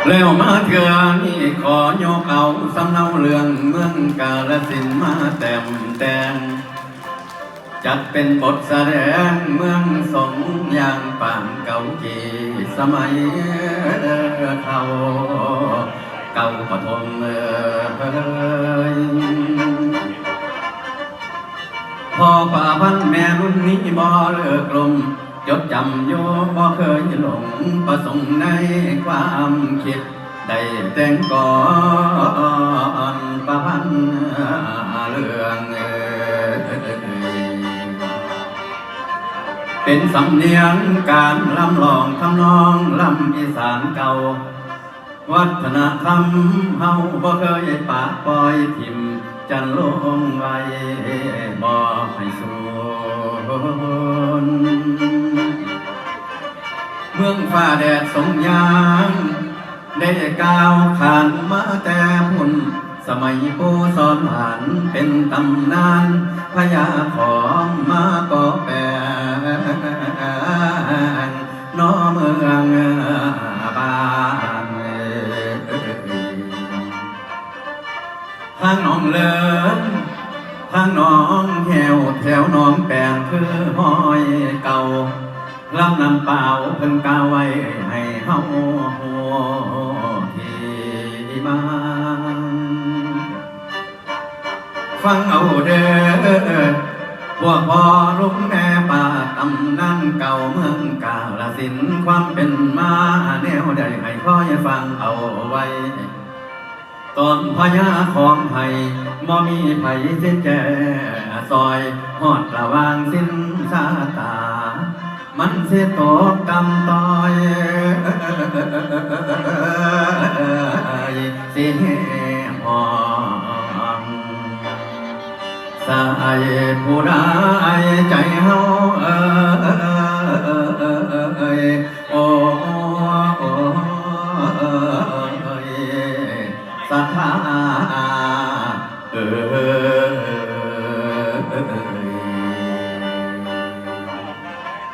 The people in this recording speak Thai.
แล้วมาเถื่อนี่ขอยกเอาสำเนาเรื่องเมืองกาฬสินธุ์มาแต่งจัดเป็นบทแสดงเมืองสงอย่างปางเก่าจีสมัยเขาเก่าปฐมพ่อป่าพันแม่รุ่นนี้บ่เลิกลมจดจำโยบ่เคยหลงประสงค์ในความคิดได้แต่งก่อนป่าพันเรื่องเป็นสำเนียงการลำลองทำนองลำอีสานเก่าวัฒนธรรมเฮาบ่เคยปะปล่อยทิมจันลงไว้บ่ให้สูญเมืองฟ้าแดดสงยางได้ก้าวขานมาแต่พุ่นสมัยผู้สอนหลานเป็นตำนานพญาของมาก็แปลงน้อเมืองบ้านทางน้องเลินทางน้องแหวแถวน้องแปลงคือห้อยเก่าลำน้ำเปล่าเพิ่งกาไว้ให้เฮาที่มาฟังเอาเด้อพวกพ่อลุงแม่ป่าตำนานเก่าเมืองกาฬสินธุ์ความเป็นมาแนวใดให้พ่อให้ฟังเอาไว้ตอนพญาของไทยบ่มีไผสิแก่ซอยหอดระวางสิ้นสาตามันเสียตกกำต้อยสิหอมสายผู้ใดใจเฮาโอ้ศรัทธา